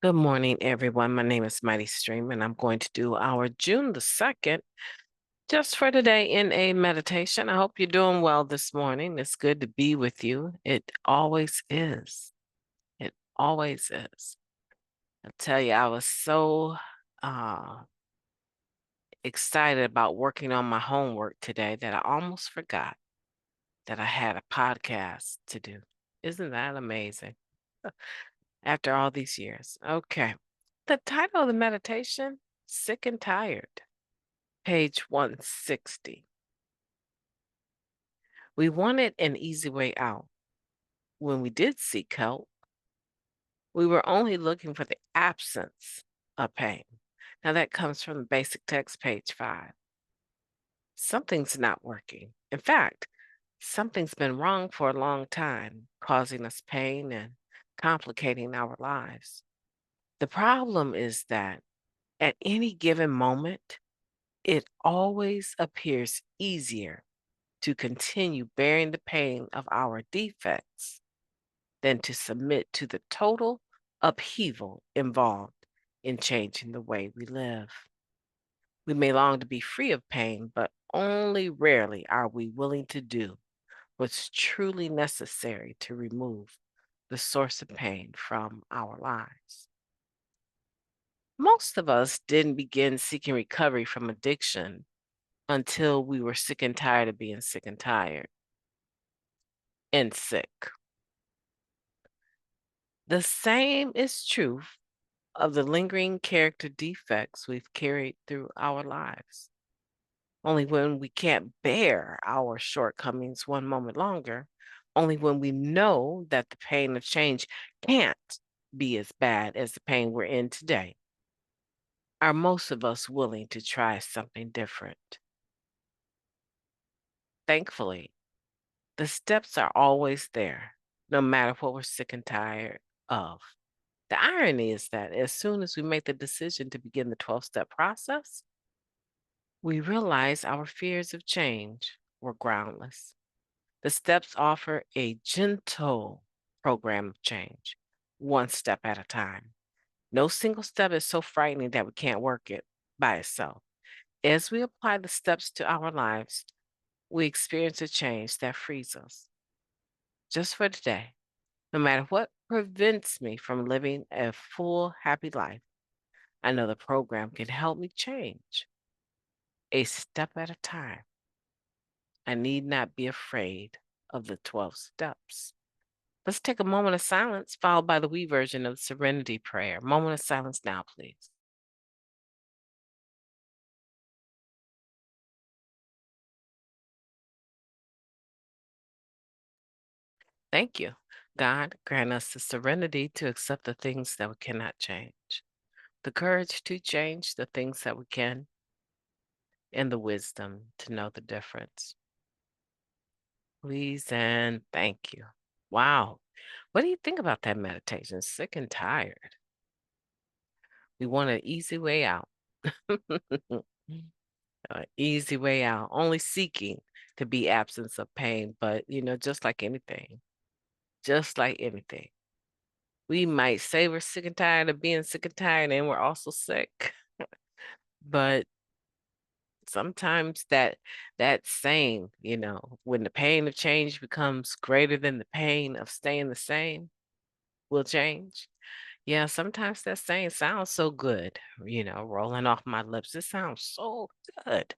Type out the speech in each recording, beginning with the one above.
Good morning, everyone. My name is Mighty Stream, and I'm going to do our June the 2nd just for today in a meditation. I hope you're doing well this morning. It's good to be with you. It always is. It always is. I tell you, I was so uh, excited about working on my homework today that I almost forgot that I had a podcast to do. Isn't that amazing? After all these years. Okay. The title of the meditation, Sick and Tired. Page 160. We wanted an easy way out. When we did seek help, we were only looking for the absence of pain. Now that comes from the basic text, page 5. Something's not working. In fact, something's been wrong for a long time, causing us pain and complicating our lives. The problem is that at any given moment, it always appears easier to continue bearing the pain of our defects than to submit to the total upheaval involved in changing the way we live. We may long to be free of pain, but only rarely are we willing to do what's truly necessary to remove the source of pain from our lives. Most of us didn't begin seeking recovery from addiction until we were sick and tired of being sick and tired and sick. The same is true of the lingering character defects we've carried through our lives. Only when we can't bear our shortcomings one moment longer, only when we know that the pain of change can't be as bad as the pain we're in today, are most of us willing to try something different. Thankfully, the steps are always there, no matter what we're sick and tired of. The irony is that as soon as we make the decision to begin the 12-step process, we realize our fears of change were groundless. The steps offer a gentle program of change, one step at a time. No single step is so frightening that we can't work it by itself. As we apply the steps to our lives, we experience a change that frees us. Just for today, no matter what prevents me from living a full, happy life, I know the program can help me change a step at a time. I need not be afraid of the 12 steps. Let's take a moment of silence, followed by the we version of the Serenity Prayer. Moment of silence now, please. Thank you. God, grant us the serenity to accept the things that we cannot change, the courage to change the things that we can, and the wisdom to know the difference. Please and thank you. Wow. What do you think about that meditation? Sick and tired. We want an easy way out. An easy way out, only seeking to be absence of pain. But, just like anything, we might say we're sick and tired of being sick and tired, and we're also sick. But sometimes that same, when the pain of change becomes greater than the pain of staying the same, will change. Yeah, sometimes that saying sounds so good, rolling off my lips. It sounds so good.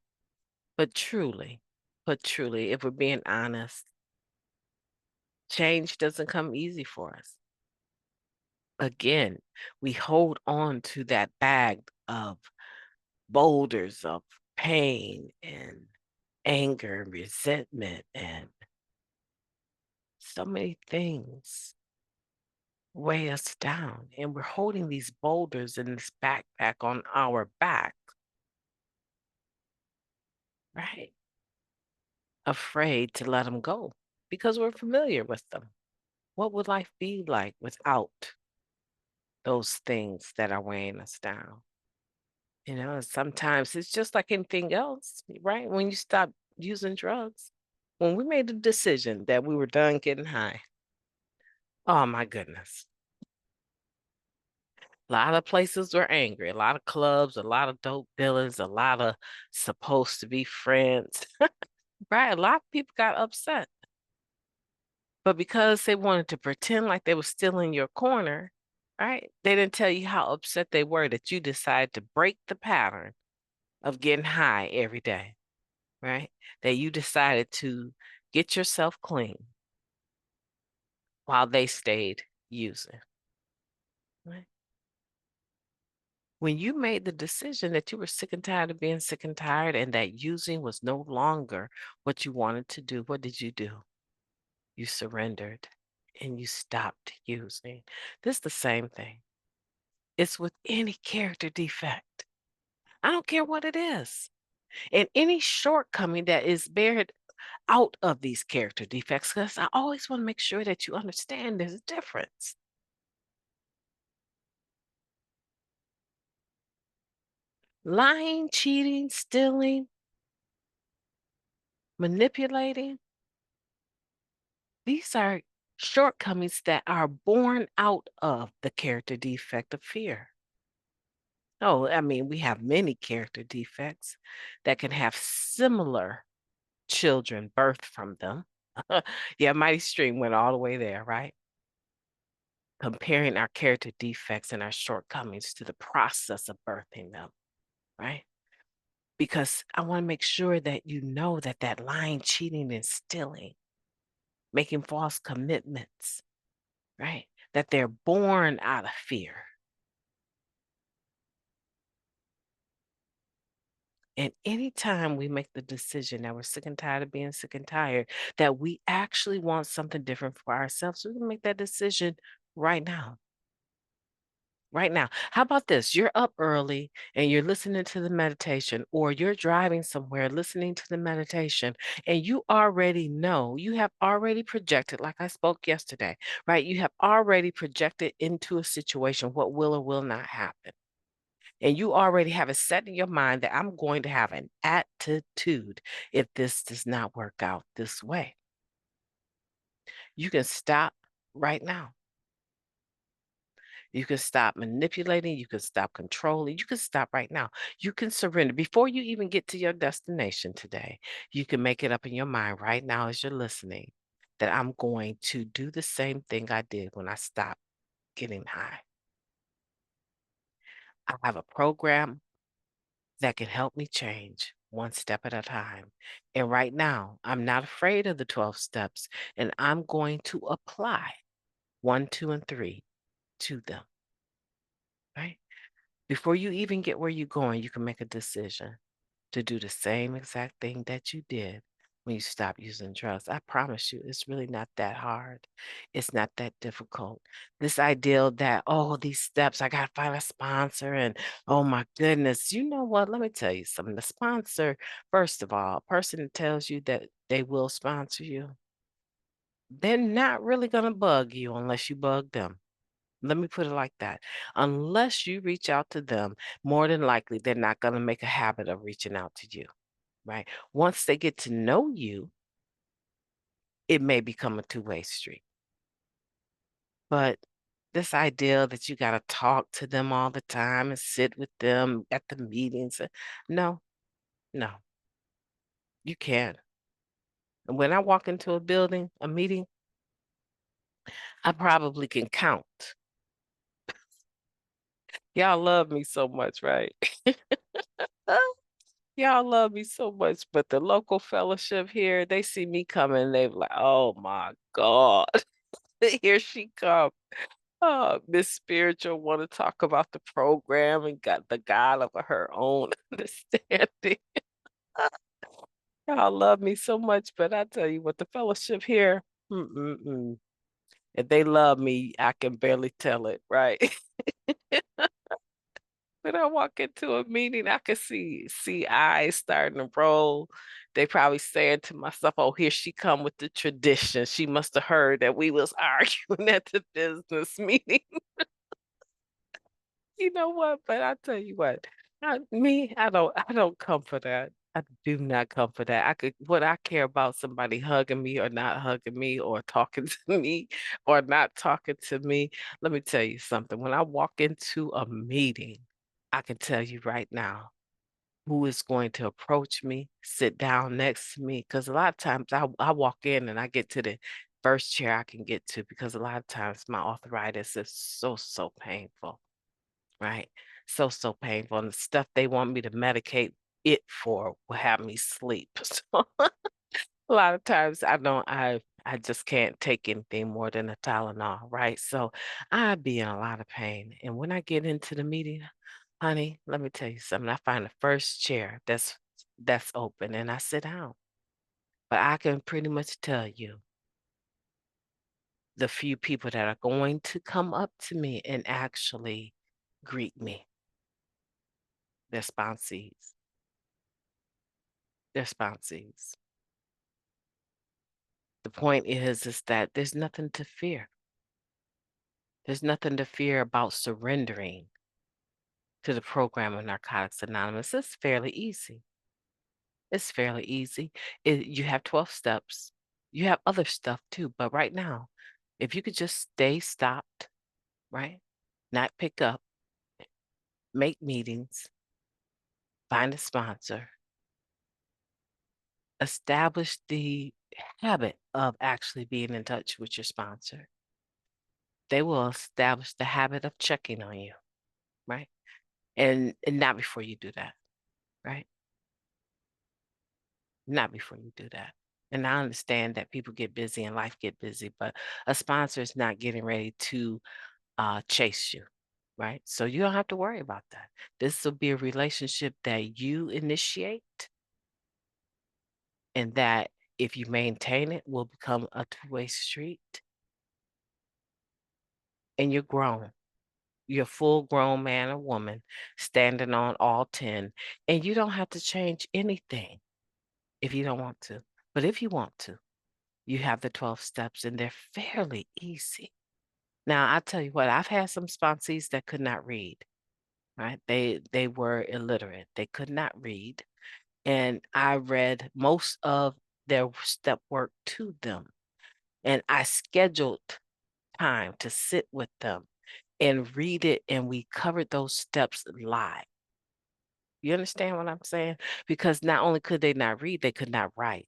But truly, if we're being honest, change doesn't come easy for us. Again, we hold on to that bag of boulders of pain and anger and resentment and so many things weigh us down. And we're holding these boulders in this backpack on our back, right? Afraid to let them go because we're familiar with them. What would life be like without those things that are weighing us down? And sometimes it's just like anything else, right? When you stop using drugs, when we made the decision that we were done getting high, oh my goodness, A lot of places were angry, a lot of clubs, a lot of dope dealers, a lot of supposed to be friends, right? A lot of people got upset. But because they wanted to pretend like they were still in your corner, right? They didn't tell you how upset they were that you decided to break the pattern of getting high every day, right? That you decided to get yourself clean while they stayed using, right? When you made the decision that you were sick and tired of being sick and tired and that using was no longer what you wanted to do, what did you do? You surrendered and you stopped using. This is the same thing. It's with any character defect. I don't care what it is. And any shortcoming that is bared out of these character defects, because I always want to make sure that you understand there's a difference. Lying, cheating, stealing, manipulating, these are shortcomings that are born out of the character defect of fear. Oh, I mean, we have many character defects that can have similar children birthed from them. Yeah, Mighty Stream went all the way there, right? Comparing our character defects and our shortcomings to the process of birthing them, right? Because I want to make sure that you know that that lying, cheating, and stealing, making false commitments, right? That they're born out of fear. And anytime we make the decision that we're sick and tired of being sick and tired, that we actually want something different for ourselves, we can make that decision right now. Right now. How about this? You're up early and you're listening to the meditation, or you're driving somewhere listening to the meditation, and you already know, you have already projected, like I spoke yesterday, right? You have already projected into a situation what will or will not happen. And you already have it set in your mind that I'm going to have an attitude if this does not work out this way. You can stop right now. You can stop manipulating. You can stop controlling. You can stop right now. You can surrender before you even get to your destination today. You can make it up in your mind right now as you're listening that I'm going to do the same thing I did when I stopped getting high. I have a program that can help me change one step at a time. And right now, I'm not afraid of the 12 steps, and I'm going to apply 1, 2, and 3 to them, right? Before you even get where you're going, you can make a decision to do the same exact thing that you did when you stopped using drugs. I promise you, it's really not that hard. It's not that difficult. This ideal that, oh, these steps, I got to find a sponsor, and oh my goodness, you know what? Let me tell you something. The sponsor, first of all, a person that tells you that they will sponsor you, they're not really going to bug you unless you bug them. Let me put it like that. Unless you reach out to them, more than likely, they're not going to make a habit of reaching out to you, right? Once they get to know you, it may become a two-way street. But this idea that you got to talk to them all the time and sit with them at the meetings, no, no, you can't. And when I walk into a building, a meeting, I probably can count. Y'all love me so much, right? Y'all love me so much, but the local fellowship here, they see me coming, they be like, "Oh my God, here she come." Oh, Miss Spiritual want to talk about the program and got the God of her own understanding. Y'all love me so much, but I tell you what, the fellowship here, mm-mm-mm. If they love me, I can barely tell it, right? When I walk into a meeting, I can see eyes starting to roll. They probably saying to myself, "Oh, here she come with the tradition. She must have heard that we was arguing at the business meeting." You know what? But I tell you what, I don't come for that. I do not come for that. What I care about somebody hugging me or not hugging me or talking to me or not talking to me. Let me tell you something. When I walk into a meeting, I can tell you right now who is going to approach me, sit down next to me. Because a lot of times I walk in and I get to the first chair I can get to because a lot of times my arthritis is so painful, right? So painful. And the stuff they want me to medicate it for will have me sleep. So a lot of times I just can't take anything more than a Tylenol, right? So I'd be in a lot of pain. And when I get into the meeting, honey, let me tell you something. I find the first chair that's open and I sit down. But I can pretty much tell you the few people that are going to come up to me and actually greet me. They're sponsees. They're sponsees. The point is that there's nothing to fear. There's nothing to fear about surrendering to the program of Narcotics Anonymous. It's fairly easy. It's fairly easy. You have 12 steps. You have other stuff too, but right now, if you could just stay stopped, right? Not pick up, make meetings, find a sponsor, establish the habit of actually being in touch with your sponsor. They will establish the habit of checking on you, right? And not before you do that, right? Not before you do that. And I understand that people get busy and life get busy, but a sponsor is not getting ready to chase you, right? So you don't have to worry about that. This will be a relationship that you initiate and that if you maintain it will become a two-way street and you're grown. You're a full grown man or woman standing on all 10 and you don't have to change anything if you don't want to. But if you want to, you have the 12 steps and they're fairly easy. Now, I tell you what, I've had some sponsees that could not read, right? They were illiterate. They could not read. And I read most of their step work to them. And I scheduled time to sit with them and read it, and we covered those steps live. You understand what I'm saying? Because not only could they not read, they could not write.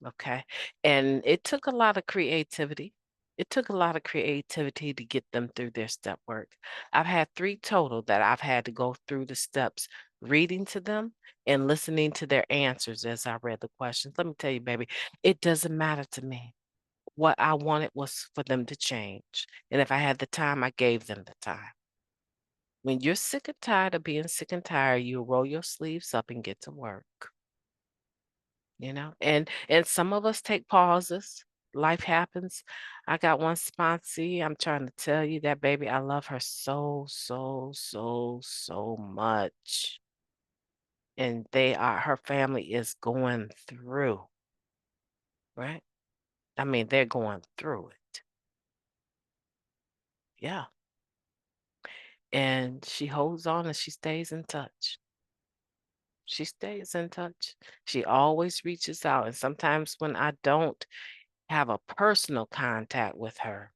Okay. And it took a lot of creativity. It took a lot of creativity to get them through their step work. I've had 3 total that I've had to go through the steps, reading to them and listening to their answers as I read the questions. Let me tell you, baby, it doesn't matter to me. What I wanted was for them to change. And if I had the time, I gave them the time. When you're sick and tired of being sick and tired, you roll your sleeves up and get to work. And some of us take pauses. Life happens. I got one sponsee. I'm trying to tell you that baby, I love her so much. And her family is going through, right? I mean, they're going through it. Yeah. And she holds on and she stays in touch. She stays in touch. She always reaches out. And sometimes when I don't have a personal contact with her,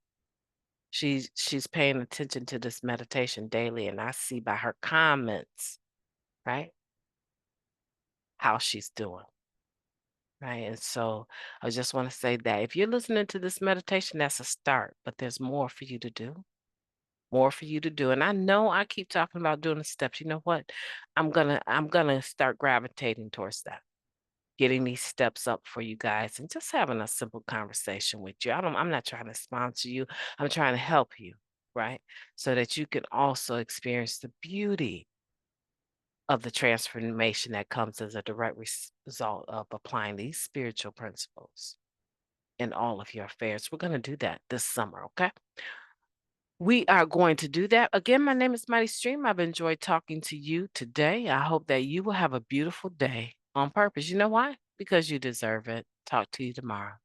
she's paying attention to this meditation daily, and I see by her comments, right, how she's doing, right? And so I just want to say that if you're listening to this meditation, that's a start, but there's more for you to do, more for you to do. And I know I keep talking about doing the steps. You know what? I'm gonna start gravitating towards that. Getting these steps up for you guys and just having a simple conversation with you. I'm not trying to sponsor you. I'm trying to help you, right? So that you can also experience the beauty of the transformation that comes as a direct result of applying these spiritual principles in all of your affairs. We're going to do that this summer, okay? We are going to do that. Again, my name is Mighty Stream. I've enjoyed talking to you today. I hope that you will have a beautiful day on purpose. You know why? Because you deserve it. Talk to you tomorrow.